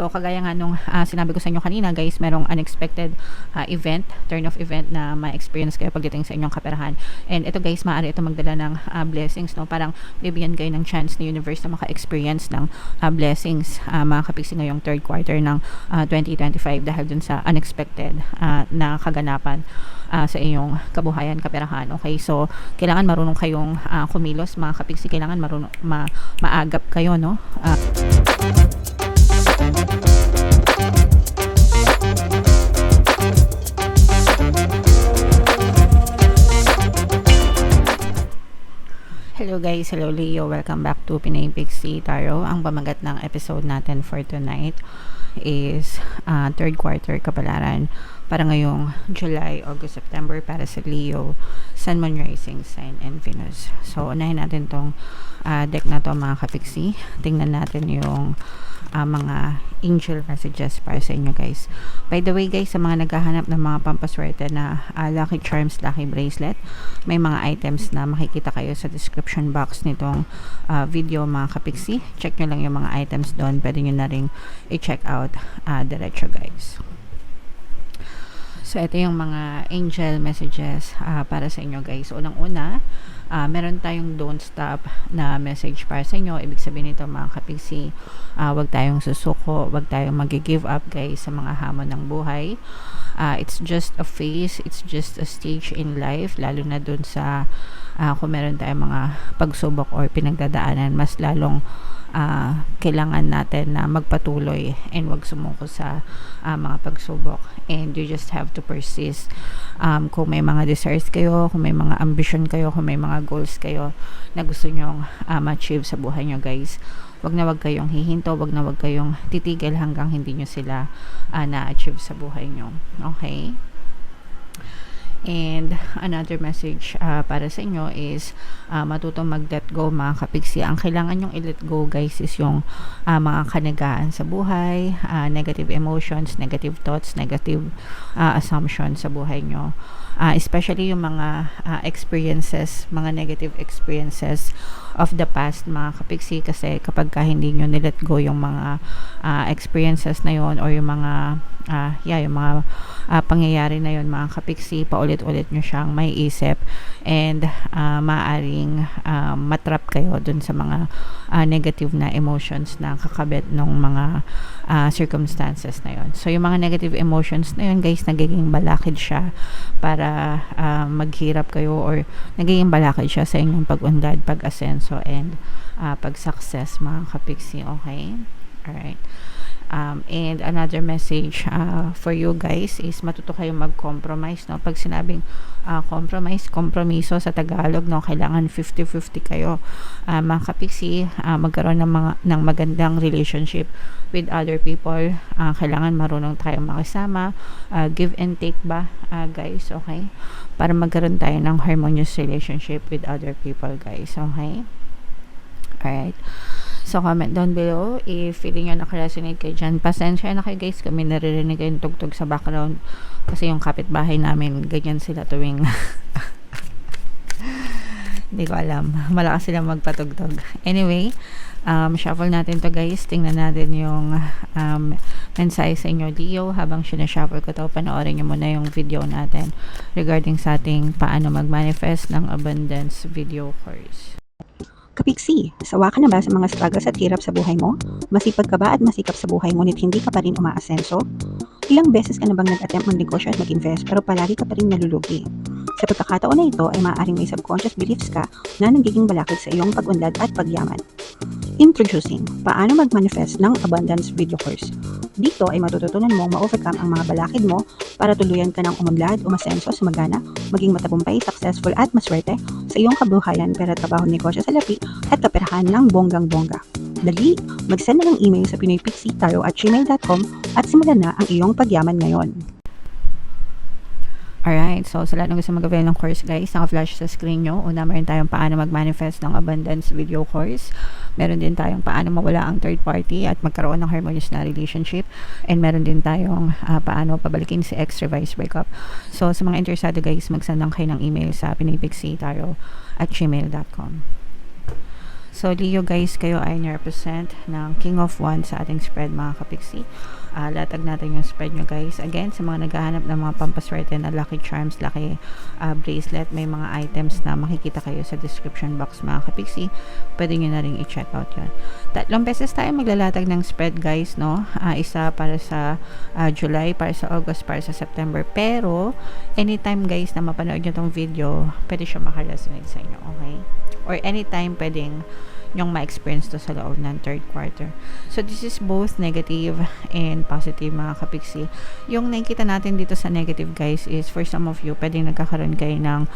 So kagaya nga nung sinabi ko sa inyo kanina guys, merong unexpected event, turn of event na ma-experience kayo pagdating sa inyong kaperahan. And ito guys, maaari ito magdala ng blessings, no? Parang bibigyan kayo ng chance ni universe na maka-experience ng blessings, mga kapiksi, ngayong third quarter ng 2025 dahil dun sa unexpected na kaganapan sa iyong kabuhayan, kaperahan. Okay, so kailangan marunong kayong kumilos, mga kapiksi. Kailangan marunong maagap kayo, no? Hello guys, hello Leo, welcome back to Pinay Pixie Tarot. Ang pamagat ng episode natin for tonight is third quarter kapalaran para ngayong July, August, September para sa Leo, Sun, Moon, Rising Sign, and Venus. So unahin natin tong deck na to, mga kapiksi. Tingnan natin yung mga angel messages para sa inyo guys. By the way guys, sa mga naghahanap ng mga pampaswerte na lucky charms, lucky bracelet, may mga items na makikita kayo sa description box nitong video, mga kapiksi. Check nyo lang yung mga items doon. Pwede nyo na rin i-check out diretso guys. So ito yung mga angel messages para sa inyo guys. Unang-una, meron tayong don't stop na message para sa inyo. Ibig sabihin nito, mga kapiksi, wag tayong susuko, wag tayong mag-give up guys sa mga hamon ng buhay. It's just a phase, it's just a stage in life, lalo na dun sa kung meron tayong mga pagsubok or pinagdadaanan, mas lalong kailangan natin na magpatuloy and wag sumuko sa mga pagsubok, and you just have to persist. Kung may mga desires kayo, kung may mga ambition kayo, kung may mga goals kayo na gusto nyong ma-achieve sa buhay nyo guys, wag na wag kayong hihinto, wag na wag kayong titigil hanggang hindi nyo sila na-achieve sa buhay nyo. Okay? And another message para sa inyo is matutong mag-let go, mga kapiksi. Ang kailangan yung i-let go guys is yung mga kanagaan sa buhay, negative emotions, negative thoughts, negative assumptions sa buhay nyo. Especially yung mga experiences, mga negative experiences of the past, mga kapiksi, kasi kapag hindi nyo nilet go yung mga experiences na yon, or yung mga yung mga pangyayari na yon, mga kapiksi, paulit-ulit nyo siyang may isip, and maaaring matrap kayo dun sa mga negative na emotions na kakabit ng mga circumstances na yon. So yung mga negative emotions na yon guys, nagiging balakid siya para maghirap kayo, or nagiging balakid siya sa inyong pag-unlad, pag-asenso, and pag-success, mga kapiksi. Okay? Alright. And another message for you guys is matuto kayong mag-compromise, no? Pag sinabing compromise, kompromiso sa Tagalog, no? Kailangan 50-50 kayo, mga kapiksi. Magkaroon ng magandang relationship with other people. Kailangan marunong tayong makisama, give and take ba, guys? Okay? Para magkaroon tayo ng harmonious relationship with other people guys. Okay? Alright. So, comment down below if feeling nyo nakaresonate kayo dyan. Pasensya na kayo guys kung may naririnig kayong tugtog sa background, kasi yung kapitbahay namin, ganyan sila tuwing hindi ko alam, malakas sila magpatugtog. Anyway, shuffle natin to guys. Tingnan natin yung mensahe sa inyo Leo. Habang sinashuffle ko to, panoorin nyo muna yung video natin regarding sa ating paano mag-manifest ng abundance video course. Kapiksi, sawa ka na ba sa mga struggles at hirap sa buhay mo? Masipag ka ba at masikap sa buhay ngunit hindi ka pa rin umaasenso? Ilang beses ka na bang nag-attempt mag-negosyo at mag-invest pero palagi ka pa rin nalulugi? Sa pagkakataon na ito ay maaaring may subconscious beliefs ka na nagiging balakid sa iyong pag-unlad at pagyaman. Introducing, paano mag-manifest ng abundance video course. Dito ay matututunan mong ma-overcome ang mga balakid mo para tuluyan ka ng umunlad, umasenso, sumagana, maging matagumpay, successful at maswerte sa iyong kabuhayan, pera, trabaho, negosyo, salapi at kaperahan ng bonggang-bongga. Dali, mag-send na ng email sa pinoypixie@gmail.com at simulan na ang iyong pagyaman ngayon. Alright, so sa lahat ng gusto mag-avail ng course guys, naka-flash sa screen nyo. Una, meron tayong paano mag-manifest ng abundance video course. Meron din tayong paano mawala ang third party at magkaroon ng harmonious na relationship. And meron din tayong paano pabalikin si ex-revised breakup. So sa mga interesado guys, mag-send lang kayo ng email sa pinoypixie@gmail.com. So, Leo guys, kayo ay ni-represent ng King of Wands sa ating spread mga kapiksi. Latag natin yung spread nyo guys. Again, sa mga naghahanap ng mga pampaswerte na lucky charms, lucky bracelet, may mga items na makikita kayo sa description box mga kapiksi. Pwede nyo na rin i-check out yun. 3 beses tayo maglalatag ng spread guys, no? Isa para sa July, para sa August, para sa September. Pero, anytime guys na mapanood nyo tong video, pwede siya makaresonate sa inyo, okay? Or anytime pwedeng yung ma-experience to sa loob ng third quarter. So, this is both negative and positive mga kapiksi. Yung nakikita natin dito sa negative guys is for some of you, pwedeng nagkakaroon kayo ng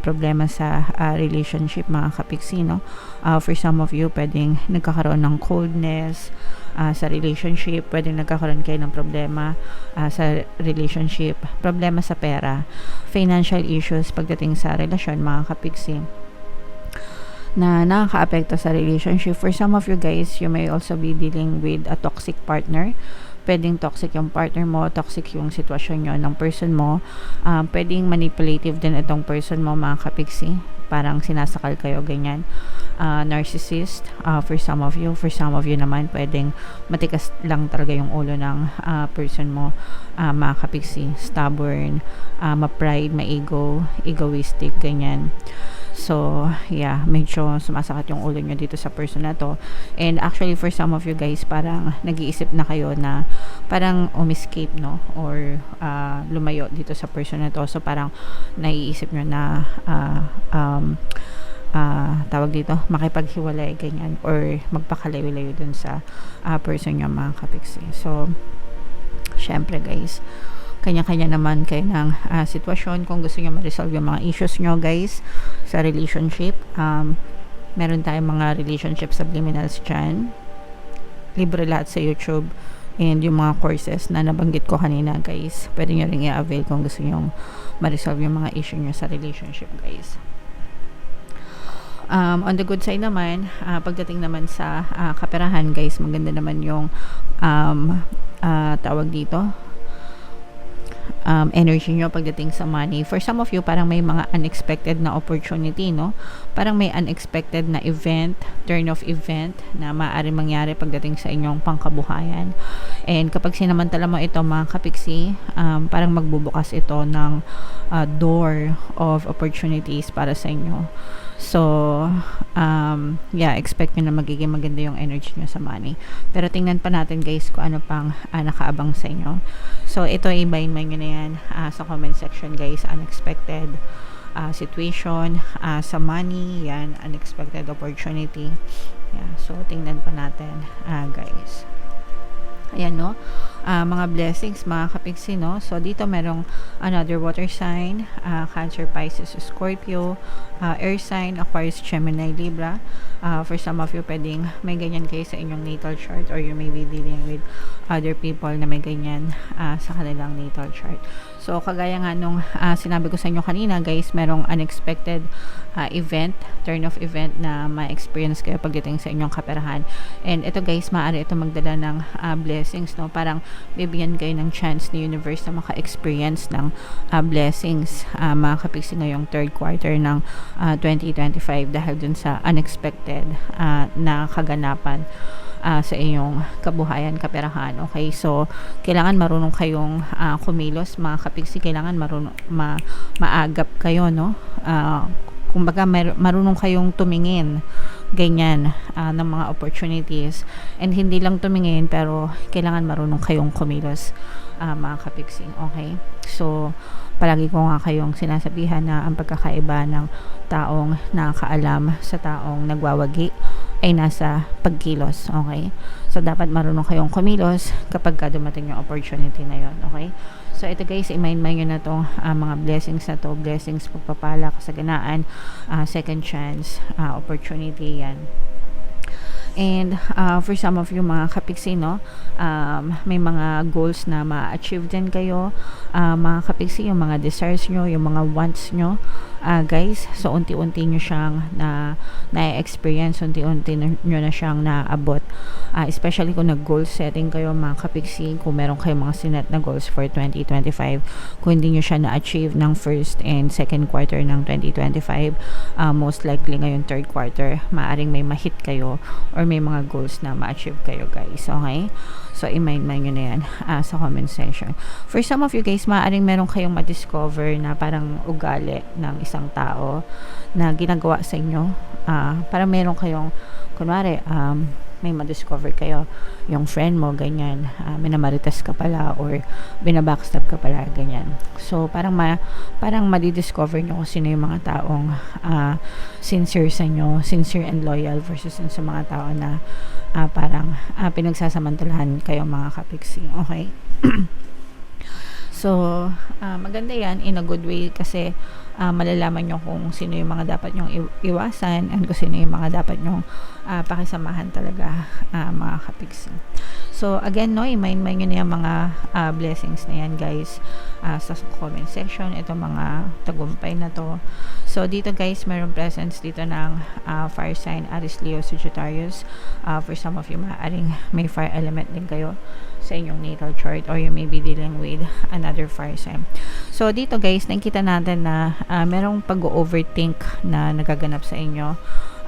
problema sa relationship mga kapiksi, no? For some of you, pwedeng nagkakaroon ng coldness sa relationship, pwedeng nagkakaroon kayo ng problema sa relationship, problema sa pera, financial issues pagdating sa relasyon mga kapiksi na nakaka-apekto sa relationship. For some of you guys, you may also be dealing with a toxic partner. Pwedeng toxic yung partner mo, toxic yung sitwasyon nyo ng person mo. Pwedeng manipulative din itong person mo mga kapiksi. Parang sinasakal kayo, ganyan. Narcissist for some of you. For some of you naman, pwedeng matikas lang talaga yung ulo ng person mo, mga kapiksi. Stubborn, ma-pride, ma-ego, egoistic, ganyan. So, yeah, medyo sumasakit yung ulo nyo dito sa person na to. And actually, for some of you guys, parang nag-iisip na kayo na parang umiscape, no? Or lumayo dito sa person na to. So, parang naiisip nyo na tawag dito, makipaghiwalay, ganyan. Or magpakalayo-layo dun sa person nyo, mga kapiksi. So, syempre guys, kanya-kanya naman kayo ng sitwasyon. Kung gusto nyo ma-resolve yung mga issues nyo guys sa relationship, meron tayong mga relationship subliminals dyan, libre lahat sa YouTube, and yung mga courses na nabanggit ko kanina guys, pwede nyo rin i-avail kung gusto nyo ma-resolve yung mga issue nyo sa relationship guys. On the good side naman, pagdating naman sa kaperahan guys, maganda naman yung tawag dito, energy nyo pagdating sa money. For some of you, parang may mga unexpected na opportunity, no? Parang may unexpected na event, turn of event na maaari mangyari pagdating sa inyong pangkabuhayan. And kapag sinamantala mo ito mga kapiksi, parang magbubukas ito ng door of opportunities para sa inyo. So, yeah, expect nyo na magiging maganda yung energy nyo sa money. Pero tingnan pa natin guys kung ano pang nakaabang sa inyo. So, ito i-bind nyo na yan sa comment section guys. Unexpected situation sa money, yan, unexpected opportunity. Yeah, so, tingnan pa natin guys. Ayan, no? Mga blessings, mga kapiksi, no? So, dito merong another water sign, Cancer, Pisces, Scorpio, air sign, Aquarius, Gemini, Libra. For some of you, pwedeng may ganyan kayo sa inyong natal chart, or you may be dealing with other people na may ganyan sa kanilang natal chart. So, kagaya nga nung sinabi ko sa inyo kanina, guys, merong unexpected event, turn of event na ma-experience kayo pagdating sa inyong kaperahan. And ito guys, maaari ito magdala ng blessings, no? Parang bibigyan kayo ng chance ni universe na maka-experience ng blessings, mga kapiksi, ngayong third quarter ng 2025 dahil dun sa unexpected na kaganapan sa inyong kabuhayan, kaperahan. Okay, so kailangan marunong kayong kumilos, mga kapiksi. Kailangan marunong maagap kayo, no? Kumbaga marunong kayong tumingin ganyan ng mga opportunities, and hindi lang tumingin, pero kailangan marunong kayong kumilos, mga kapiksi. Okay, so palagi ko nga kayong sinasabihan na ang pagkakaiba ng taong nakakaalam sa taong nagwawagi ay nasa pagkilos. Okay, so dapat marunong kayong kumilos kapag dumating yung opportunity na yon. Okay, so ito guys, i-mind nyo na tong mga blessings na to. Blessings, pagpapala, kasaganaan, second chance, opportunity, yan. And for some of you mga kapiksi, no, may mga goals na ma-achieve din kayo, mga kapiksi, yung mga desires nyo, yung mga wants nyo, guys. So unti-unti nyo siyang na-experience, unti-unti nyo na siyang naabot. Especially kung nag-goal setting kayo mga kapiksi, kung meron kayong mga sinet na goals for 2025, kung hindi nyo siya na-achieve ng first and second quarter ng 2025, most likely ngayon third quarter, maaring may ma-hit kayo or may mga goals na ma-achieve kayo guys. Okay? So, i-mind nyo na yan sa comment section. For some of you guys, maaaring meron kayong ma-discover na parang ugali ng isang tao na ginagawa sa inyo. Parang meron kayong, kunwari, may ma-discover kayo, yung friend mo, ganyan, minamarites ka pala or binabackstab ka pala, ganyan. So, parang madidiscover nyo kung sino yung mga taong sincere sa inyo, sincere and loyal versus sa mga tao na parang pinagsasamantalahan kayo mga kapiksi. Okay? So, maganda yan in a good way kasi malalaman nyo kung sino yung mga dapat nyong iwasan and kung sino yung mga dapat nyong pakisamahan talaga mga kapiksi. So, again, no, i-mind nyo na yung mga blessings na yan, guys, sa comment section. Ito mga tagumpay na to. So, dito, guys, mayroong presence dito ng fire sign, Aries, Leo, Sagittarius. For some of you, maaaring may fire element din kayo sa inyong natal chart or you may be dealing with another fire sign. So, dito, guys, nakikita natin na merong pag-overthink na nagaganap sa inyo.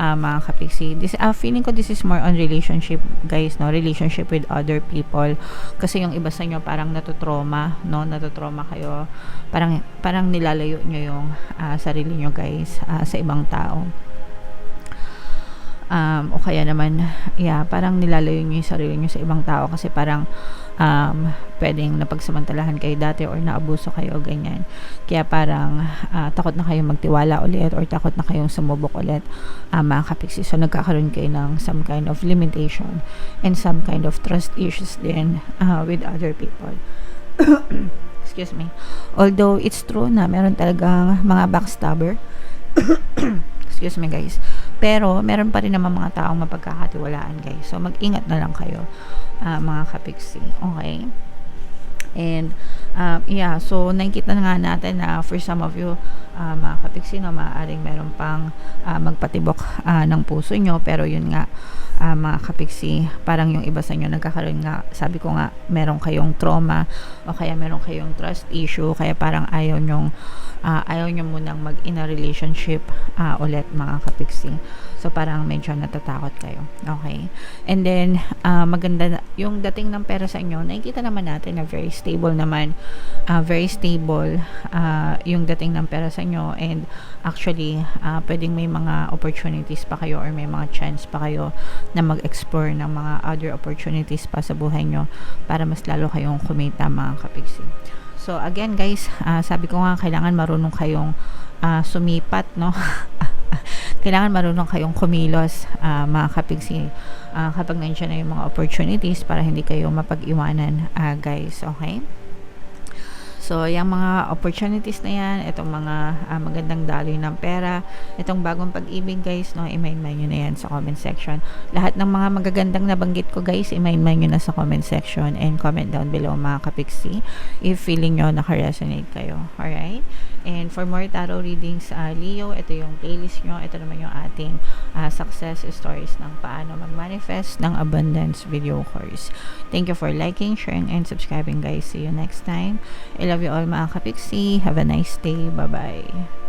Mga kapiksi. Feeling ko this is more on relationship, guys, no? Relationship with other people. Kasi yung iba sa inyo parang natutrauma, no? Natutrauma kayo. Parang nilalayo nyo yung sarili nyo, guys, sa ibang tao. O kaya naman, parang nilalayo nyo yung sarili nyo sa ibang tao kasi parang pwedeng napagsamantalahan kayo dati or naabuso kayo, ganyan. Kaya parang takot na kayong magtiwala ulit or takot na kayong sumubok ulit, mga kapiksi. So, nagkakaroon kayo ng some kind of limitation and some kind of trust issues din with other people. Excuse me. Although, it's true na meron talagang mga backstabber. Excuse me, guys. Pero, meron pa rin naman mga taong mapagkakatiwalaan, guys. So, mag-ingat na lang kayo, mga kapiksi. Okay? And, so, nakikita na nga natin na for some of you, mga kapiksi, no, maaaring meron pang magpatibok ng puso nyo. Pero, yun nga, mga kapiksi, parang yung iba sa inyo nagkakaroon nga, sabi ko nga, meron kayong trauma o kaya meron kayong trust issue, kaya parang ayaw nyo munang mag-in a relationship ulit, mga kapiksi. So, parang medyo natatakot kayo. Okay? And then, maganda yung dating ng pera sa inyo, nakikita naman natin na very stable naman. Very stable yung dating ng pera sa inyo. And actually, pwedeng may mga opportunities pa kayo or may mga chance pa kayo na mag-explore ng mga other opportunities pa sa buhay nyo para mas lalo kayong kumita, mga kapiksi. So, again, guys, sabi ko nga, kailangan marunong kayong sumipat, no? Kailangan marunong kayong kumilos, mga kapiksi, kapag nandiyan na yung mga opportunities para hindi kayo mapag-iwanan, guys. Okay? So, yung mga opportunities na yan, itong mga magandang daloy ng pera, itong bagong pag-ibig, guys, no, i-mind nyo na yan sa comment section. Lahat ng mga magagandang nabanggit ko, guys, i-mind nyo na sa comment section and comment down below, mga kapiksi, if feeling nyo naka-resonate kayo. Alright? And for more tarot readings, Leo, ito yung playlist nyo. Ito naman yung ating success stories ng paano mag-manifest ng abundance video course. Thank you for liking, sharing, and subscribing, guys. See you next time. I love you all, mga kapiksi. Have a nice day. Bye-bye.